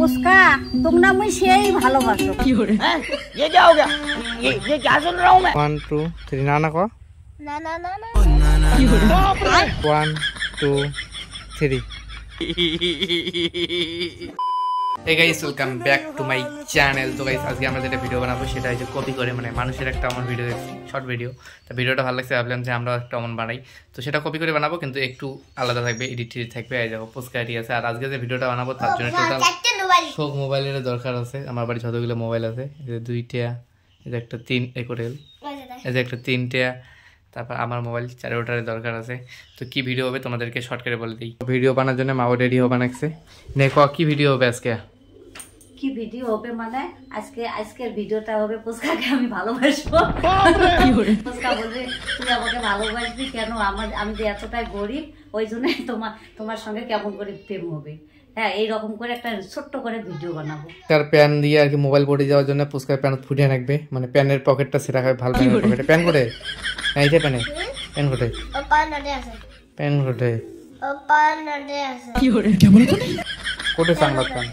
पुस्का तुम ना मुझे সেই ভালোবাসো हैं ये क्या हो गया ये क्या सुन रहा हूं मैं 1 2 3 ना को না না না না 1 2 3 Hey guys, welcome back to my channel. তো গাইস আজকে আমরা যেটা ভিডিও বানাবো সেটা হচ্ছে কপি করে মানে মানুষের একটা আমার ভিডিও দেখছি শর্ট ভিডিও। তো ভিডিওটা ভালো লাগছে ভাবলাম যে আমরা একটা অমন বানাই। তো সেটা কপি করে বানাবো কিন্তু একটু আলাদা থাকবে, এডিট থাকবে। এই দেখো পুস্কাটি আছে। আর আজকে যে ভিডিওটা বানাবো তার জন্য টোটাল সব মোবাইলের দরকার আছে। আমার বাড়ি যতগুলো মোবাইল আছে, এই যে 2টা, এই যে একটা 3 একোরেল, এই যে একটা 3টা, তারপর আমার মোবাইল 4টার দরকার আছে। তো কি ভিডিও হবে তোমাদেরকে শর্ট করে বলে দিই। ভিডিও বানানোর জন্য মাও রেডি হবে বানাচ্ছে। দেখো কি ভিডিও হবে আজকে। কি ভিডিও হবে মানে আজকের ভিডিওটা হবে পুস্কাকে আমি ভালোবাসবো। পুস্কা বলবে তুই আমাকে ভালোবাসবি কেন, আমি যে এতটাই গরিব ওই জন্য তোমার সঙ্গে কেমন করে প্রেম হবে। হ্যাঁ, এইরকম করে একটা ছোট্ট করে ভিডিও বানাবো। তার প্যান দিয়ে আর কি মোবাইল পড়ে যাওয়ার জন্য পুস্কার প্যান ফুটিয়ে রাখবে, মানে প্যানের পকেটটা সেটা খাবে ভালো পকেটে। প্যান করে এইটা প্যান করে প্যান করে কোটে সাংবাদ প্যান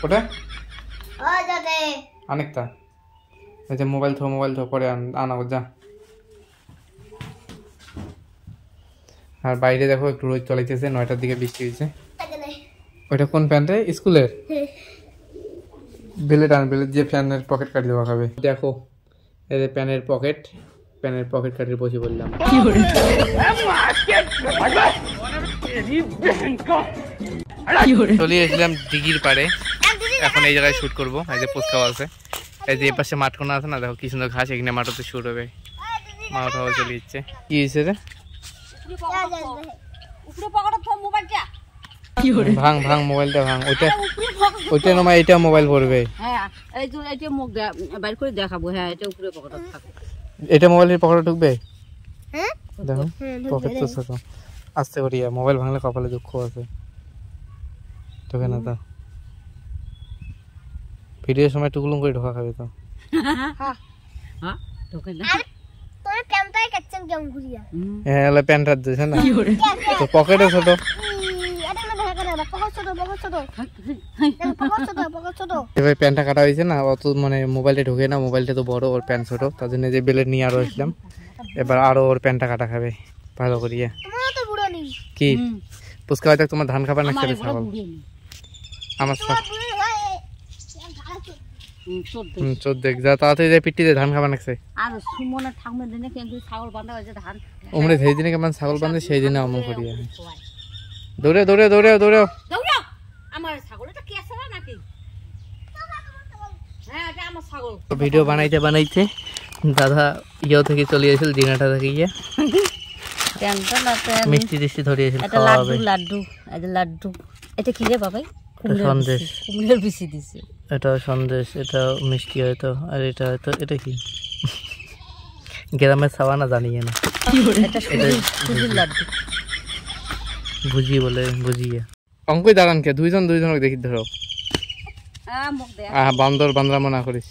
কোটে অনেকটা এই যে মোবাইল থো পরে আনাবো যা। আর বাইরে দেখো একটু রোদ চলাইতেছে, 9টার দিকে বৃষ্টি হয়েছে। ওইটা কোন প্যান্ট রে স্কুলের? বেলেট যে প্যানের পকেট কাটি দেওয়া খাবে। দেখো এই যে প্যানের পকেট কাটিয়ে বসে বললাম। চলে এসেছিলাম দিঘির পাড়ে, এখন এই জায়গায় শুট করবো। এই যে পুস্কাও আছে, এই যে এপাশে মাঠ কোনা আছে না, দেখো কি সুন্দর ঘাস, এখানে মাঠতে শুট হবে। মাঠাও চলে যাচ্ছে। কি হয়েছে রে? ভাঙ মোবাইলটা ভাঙ। ওইটা নয়, এটা মোবাইল পড়বে। হ্যাঁ, এই যে এটা মুখ বাইর করে দেখাবো। হ্যাঁ, এটা উপরে পকেটে থাকবে। এটা মোবাইলের পকেটে ঢুকবে? হ্যাঁ দেখো পকেট তো ছোট। আস্তে করিয়া, মোবাইল ভাঙলে কপালে দুঃখ আছে। ঢোকে না তো ভিডিওর সময় টুকুলুম করে ঢোকা খাবে তো। হ্যাঁ ঢোকে না। তোর প্যান্টটাই কাটছেন কেমন ঘুরিয়া? হ্যাঁ এলা প্যান্টটা দিছ না তো পকেটে ছোট। এটা না দেখা করে পকেট ছোট। এবার প্যান্টটা কাটা হয়েছে না, অত মানে মোবাইলে ঢোকে না, মোবাইলটা তো বড়, ওর প্যান্ট ছোট, তার জন্য যে বেলেট নিয়ে আরো আসলাম। এবার আরো ওর প্যান্টটা কাটা খাবে ভালো করিয়া। তোমার তো বুড়ো নেই কি পুস্কা হয় তোমার ধান খাবার না খেতে ছাগল আমার চোদ দেখ যা তাড়াতাড়ি যায় পিটিতে ধান খাবার নাকছে। আর সুমনের ঠাকুমার দিনে কিন্তু ছাগল বাঁধা হয়েছে ধান ওমরে সেই দিনে কেমন ছাগল বাঁধে সেই দিনে অমন করিয়া দৌড়ে আমার ছাগল এটা কি আছে নাকি? হ্যাঁ এটা আমার ছাগল। ভিডিও বানাইতে দাদা ইয়া থেকে চলে এসেছিল, দিনাটা থেকে গিয়ে মিষ্টি টিষ্টি ধরে এসেছিল। এটা লাড্ডু এটা কি রে বাবাই? সন্দেশ, কুমড়ের বিচি দিছে। এটা সন্দেশ, এটা মিষ্টি হয়তো। আর এটা হয়তো এটা কি গ্রামের সাবানা জানিয়ে না। এটা সুজির লাড্ডু ভুজি বলে ভুজিয়া। অঙ্কই দাঁড়ান কে দুইজন দেখি ধরো। বান্দরা মনে করিস।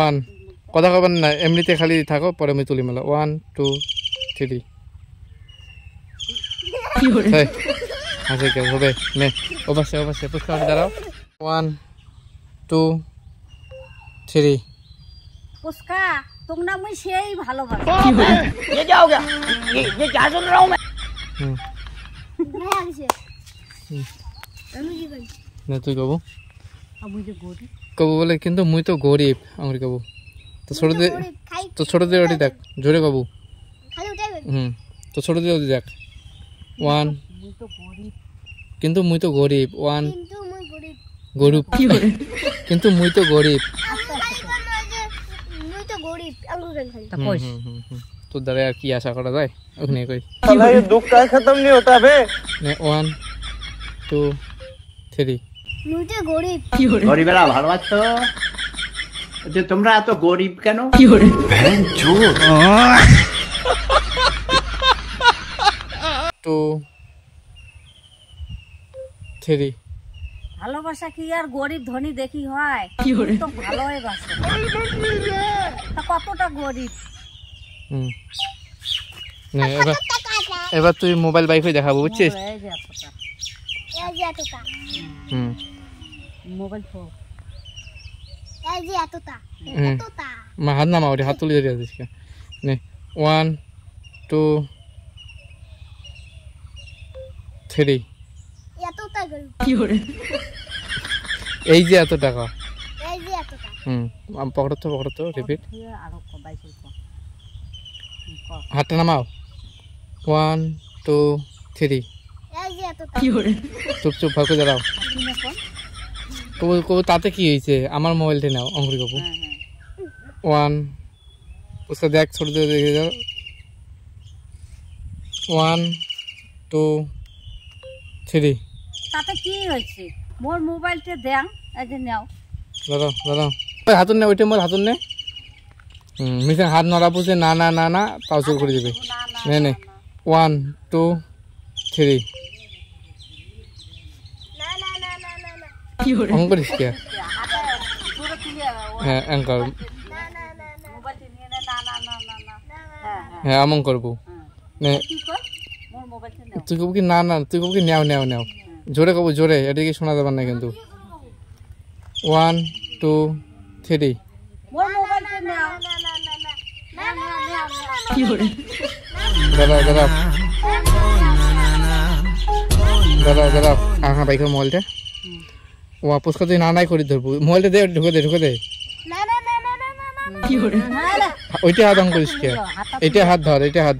1 কথা কবেন না, এমনিতে খালি থাকো, পরে আমি তুলি মেলা। 1 2 3 আচ্ছা কে হবে নে অবশ্যই পুস্কা দাঁড়াও। 1 2 3 পুস্কা तुम ना मुझे সেই ভালোবাসো। ये क्या हो गया ये क्या सुन रहा हूं मैं না তুই কবু আমি যে গরিব কবু বলে, কিন্তু মুই তো গরিব আমার কবু। তো ছোট দিয়ে ওটি দেখ জোরে কবু। তো ছোট দিয়ে ওটি দেখ। 1 কিন্তু মুই তো গরিব। 1 গরিব কিন্তু মুই তো গরিব। তোর দ্বারা আর কি আশা করা যায়? ওখানে কই दुख का खत्म नहीं होता बे। 1 2 3 মুই তো গরিব। গরিবেরা ভালোবাসো যে তোমরা এত গরিব কেন? 2 3 ভালোবাসা কি আর গরিব ধনী দেখি হয়? তো ভালোই বাসে। কতটা গরিব? এবার তুই মোবাইল বাইক হয়ে দেখাবো বুঝছিস? এই যে এতটা এই যে এতটা হুম মোবাইল ফোন এই যে এতটা হুম এতটা মা হাত নামা ওটা হাত তুলে ধরে আছিস কে নে 1 2 3 এতটা গরিব এই যে এত টাকা এই যে এতটা হুম পকড়ো তো রিপিট আরো বাইকের কম হাতটা নামাও 1 2 3 এই যে এতটা চুপ ভাগ করে দাঁড়াও কবু তাতে কি হয়েছে আমার মোবাইলটা নাও অঙ্কুরি কবু 1 उसका देख छोड़ दे देखिए जाओ 1 2 3 তাতে কি হয়েছে মোর মোবাইলটা দেন এই যে নাও দাঁড়াও হাতুন নে ওইটা মোর হাতুন নে মিশে হাত নড়া বুঝে না না না না তাও চুপ করে দিবে নে 1 2 3 না না না না না না অঙ্ক করিস কে পুরো তুলে হ্যাঁ অঙ্কর না না না না মোবাইলটা নিয়ে নে না না না না না হ্যাঁ হ্যাঁ হ্যাঁ আমন করবো নে কি কর মোর মোবাইলটা নাও তুই কবু কি না না তুই কবু কি নেও জোরে কবু জোরে এটা কি শোনা যাবে না কিন্তু 1 2 3 মোর মোবাইলটা নাও না না না না না না দাঁড়াও হ্যাঁ বাইকের মোবাইলটা ওয়াপস করে না নাই করে ধরবো মোবাইলটা দে ঢুকে দে না না না না না না ওইটা হাত অঙ্ক করিস কে এটা হাত ধর এটা হাত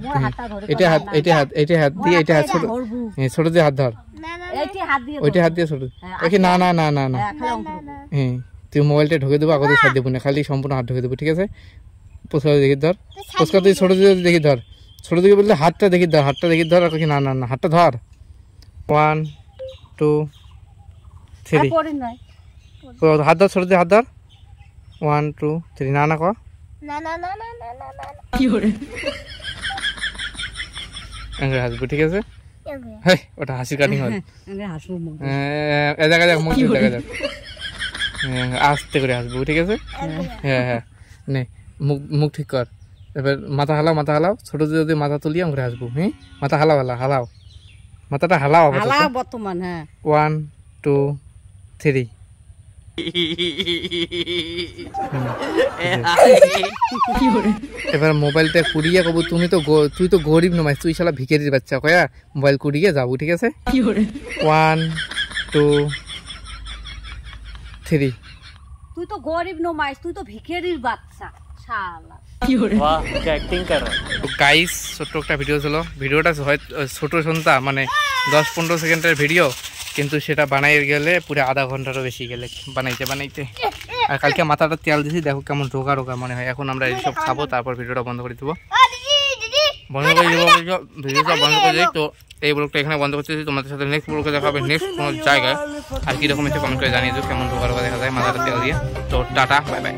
দিয়ে এটা হাত ছোট ছোট দিয়ে হাত ধর না না এইটি হাত দিয়ে ওইটা হাত দিয়ে ছোট দেখি না হ্যাঁ তুই মোবাইলটা ঢুকে দেবো আগতে ছাড় দেবো না খালি সম্পূর্ণ হাত ঢুকে দেবো ঠিক আছে পোস্কা দেখি ধর পোস্কা তুই ছোট দিয়ে দেখি ধর ছোট দিকে বললে হাতটা দেখি ধর আর কি না হাতটা ধর 1 2 3 পড়ি নয় হাত ধর ছোট দিয়ে হাত ধর 1 2 3 না কর না না না না না না না হাসবো ঠিক আছে এবে হ্যাঁ ওটা হাসি কাটিং হয় হাসু মুখ দেখা যাক মুখ দেখা যাক আস্তে করে হাসবো ঠিক আছে হ্যাঁ নে মুখ ঠিক কর এবার মাথা হালাও ছোট যদি মাথা তুলি আমরা হাসবো হ্যাঁ মাথা হালাও মাথাটা হালাও বর্তমান হ্যাঁ 1 2 3 এবার মোবাইলটা কুড়িয়ে কবু তুই তো গরিব নয় তুই শালা ভিখারির বাচ্চা কয়া মোবাইল কুড়িয়ে যাবো ঠিক আছে 1 2 3 তুই তো গরিব নমাইস তুই তো ভিখারির বাচ্চা শালা গাইস ছোট্ট একটা ভিডিও ছিল ভিডিওটা হয়তো ছোট শুনতা মানে 10-15 সেকেন্ডের ভিডিও কিন্তু সেটা বানাই গেলে পুরো আধা ঘন্টারও বেশি গেলে বানাইতে আর কালকে মাথাটা তেল দিছি দেখো কেমন রোগা মনে হয় এখন আমরা এইসব খাবো তারপর ভিডিওটা বন্ধ করে দেবো ভিডিওটা বন্ধ করে দিই তো এই ব্লগটা এখানে বন্ধ করতেছি তোমাদের সাথে নেক্সট ব্লগে দেখা হবে নেক্সট কোনো জায়গায় আর কীরকম হচ্ছে কমেন্ট করে জানিয়ে দিও কেমন রোগা দেখা যায় মাথাটা তেল দিয়ে তো টাটা বাই বাই